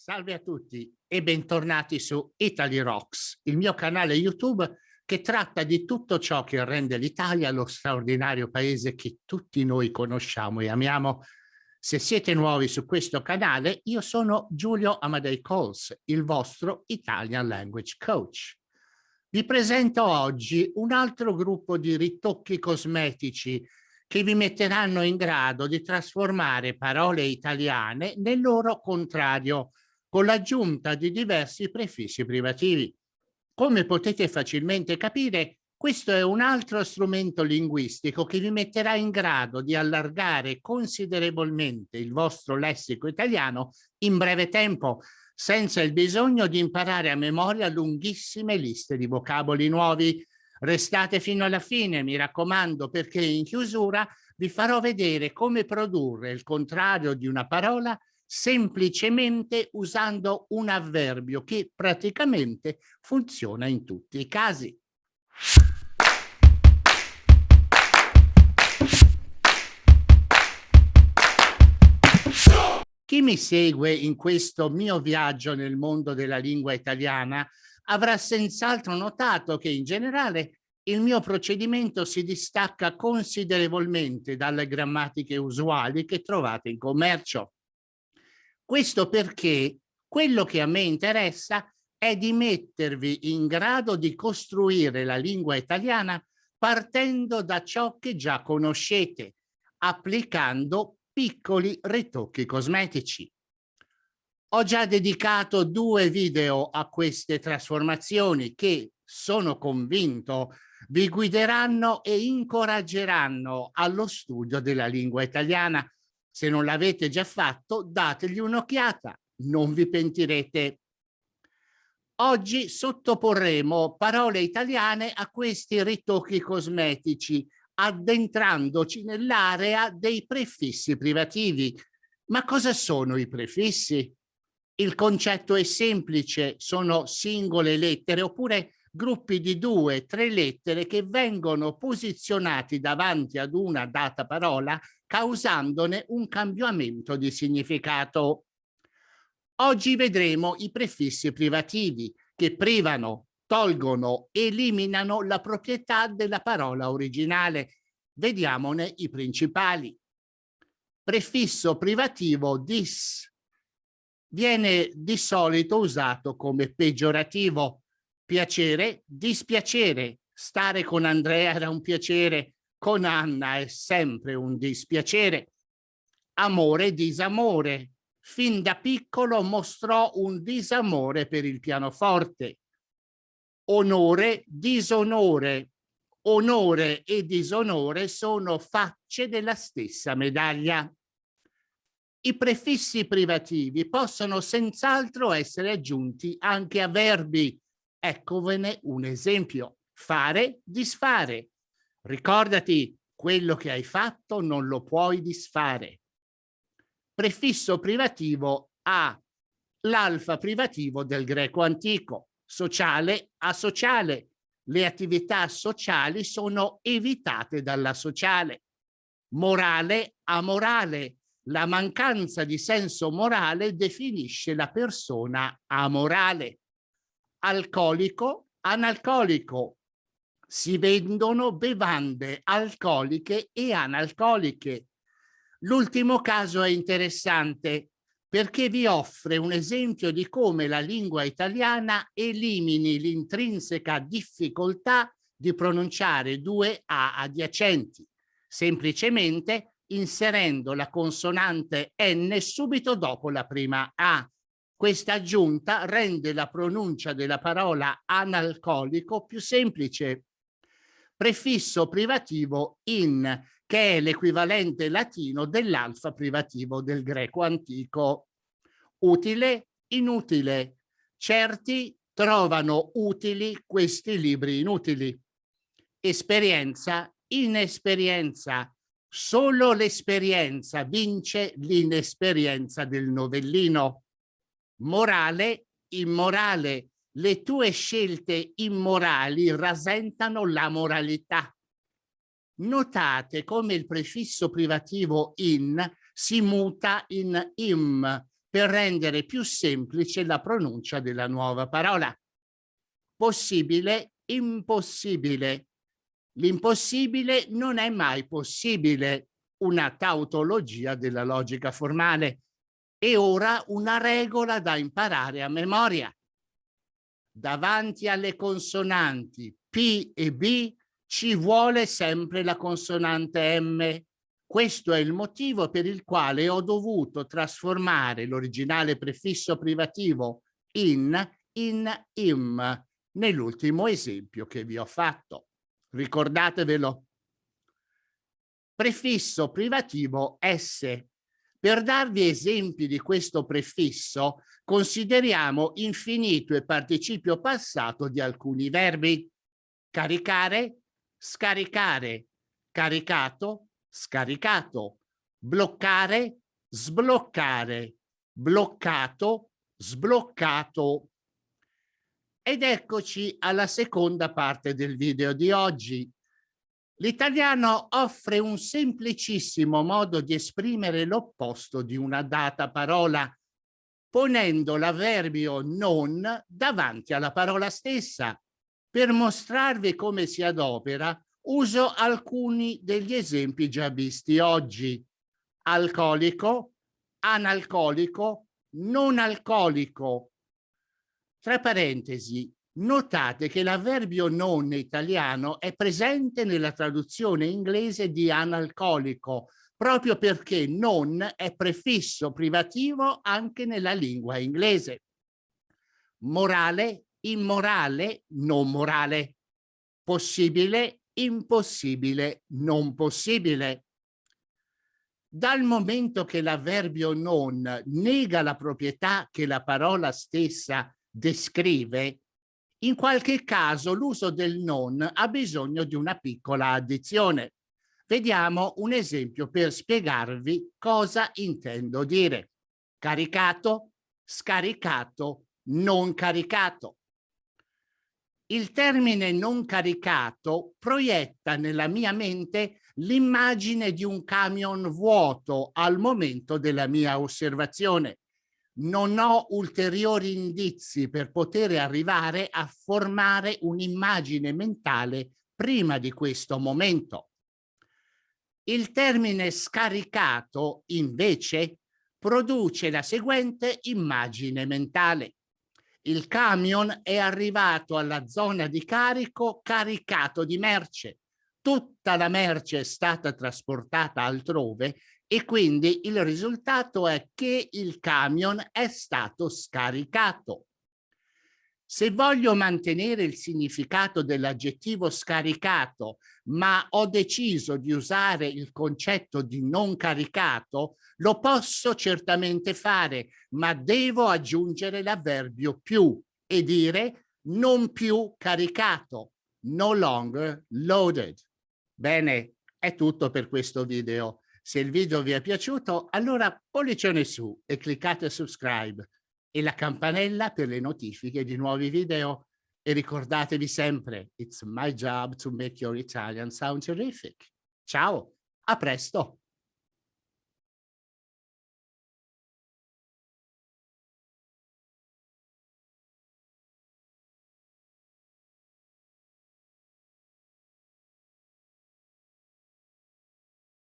Salve a tutti e bentornati su Italy Rocks, il mio canale YouTube che tratta di tutto ciò che rende l'Italia lo straordinario paese che tutti noi conosciamo e amiamo. Se siete nuovi su questo canale, io sono Giulio Amadei Coles, il vostro Italian Language Coach. Vi presento oggi un altro gruppo di ritocchi cosmetici che vi metteranno in grado di trasformare parole italiane nel loro contrario, con l'aggiunta di diversi prefissi privativi. Come potete facilmente capire, questo è un altro strumento linguistico che vi metterà in grado di allargare considerevolmente il vostro lessico italiano in breve tempo, senza il bisogno di imparare a memoria lunghissime liste di vocaboli nuovi. Restate fino alla fine, mi raccomando, perché in chiusura vi farò vedere come produrre il contrario di una parola semplicemente usando un avverbio che praticamente funziona in tutti i casi. Chi mi segue in questo mio viaggio nel mondo della lingua italiana avrà senz'altro notato che in generale il mio procedimento si distacca considerevolmente dalle grammatiche usuali che trovate in commercio. Questo perché quello che a me interessa è di mettervi in grado di costruire la lingua italiana partendo da ciò che già conoscete, applicando piccoli ritocchi cosmetici. Ho già dedicato 2 video a queste trasformazioni che, sono convinto, vi guideranno e incoraggeranno allo studio della lingua italiana. Se non l'avete già fatto, dategli un'occhiata, non vi pentirete. Oggi sottoporremo parole italiane a questi ritocchi cosmetici, addentrandoci nell'area dei prefissi privativi. Ma cosa sono i prefissi? Il concetto è semplice, sono singole lettere oppure gruppi di 2-3 lettere che vengono posizionati davanti ad una data parola, causandone un cambiamento di significato. Oggi vedremo i prefissi privativi che privano, tolgono, eliminano la proprietà della parola originale. Vediamone i principali. Prefisso privativo dis viene di solito usato come peggiorativo. Piacere, dispiacere. Stare con Andrea era un piacere, con Anna è sempre un dispiacere. Amore, disamore. Fin da piccolo mostrò un disamore per il pianoforte. Onore, disonore. Onore e disonore sono facce della stessa medaglia. I prefissi privativi possono senz'altro essere aggiunti anche a verbi. Eccovene un esempio. Fare, disfare. Ricordati, quello che hai fatto non lo puoi disfare. Prefisso privativo a, l'alfa privativo del greco antico. Sociale, asociale. Le attività sociali sono evitate dalla sociale. Morale, amorale. La mancanza di senso morale definisce la persona amorale. Alcolico, analcolico. Si vendono bevande alcoliche e analcoliche. L'ultimo caso è interessante perché vi offre un esempio di come la lingua italiana elimini l'intrinseca difficoltà di pronunciare 2 A adiacenti, semplicemente inserendo la consonante N subito dopo la prima A. Questa aggiunta rende la pronuncia della parola analcolico più semplice. Prefisso privativo in, che è l'equivalente latino dell'alfa privativo del greco antico. Utile, inutile. Certi trovano utili questi libri inutili. Esperienza, inesperienza. Solo l'esperienza vince l'inesperienza del novellino. Morale, immorale. Le tue scelte immorali rasentano la moralità. Notate come il prefisso privativo in si muta in im per rendere più semplice la pronuncia della nuova parola. Possibile, impossibile. L'impossibile non è mai possibile, una tautologia della logica formale. E ora una regola da imparare a memoria. Davanti alle consonanti P e B ci vuole sempre la consonante M. Questo è il motivo per il quale ho dovuto trasformare l'originale prefisso privativo in im nell'ultimo esempio che vi ho fatto. Ricordatevelo. Prefisso privativo S. Per darvi esempi di questo prefisso, consideriamo infinito e participio passato di alcuni verbi. Caricare, scaricare, caricato, scaricato, bloccare, sbloccare, bloccato, sbloccato. Ed eccoci alla seconda parte del video di oggi. L'italiano offre un semplicissimo modo di esprimere l'opposto di una data parola, ponendo l'avverbio non davanti alla parola stessa. Per mostrarvi come si adopera, uso alcuni degli esempi già visti oggi. Alcolico, analcolico, non alcolico. Tra parentesi, notate che l'avverbio non italiano è presente nella traduzione inglese di analcolico, proprio perché non è prefisso privativo anche nella lingua inglese. Morale, immorale, non morale. Possibile, impossibile, non possibile. Dal momento che l'avverbio non nega la proprietà che la parola stessa descrive, in qualche caso l'uso del non ha bisogno di una piccola addizione. Vediamo un esempio per spiegarvi cosa intendo dire. Caricato, scaricato, non caricato. Il termine non caricato proietta nella mia mente l'immagine di un camion vuoto al momento della mia osservazione. Non ho ulteriori indizi per poter arrivare a formare un'immagine mentale prima di questo momento. Il termine scaricato, invece, produce la seguente immagine mentale. Il camion è arrivato alla zona di carico caricato di merce. Tutta la merce è stata trasportata altrove e quindi il risultato è che il camion è stato scaricato. Se voglio mantenere il significato dell'aggettivo scaricato, ma ho deciso di usare il concetto di non caricato, lo posso certamente fare, ma devo aggiungere l'avverbio più e dire non più caricato, no longer loaded. Bene, è tutto per questo video. Se il video vi è piaciuto, allora pollicione su e cliccate subscribe e la campanella per le notifiche di nuovi video. E ricordatevi sempre, it's my job to make your Italian sound terrific. Ciao, a presto!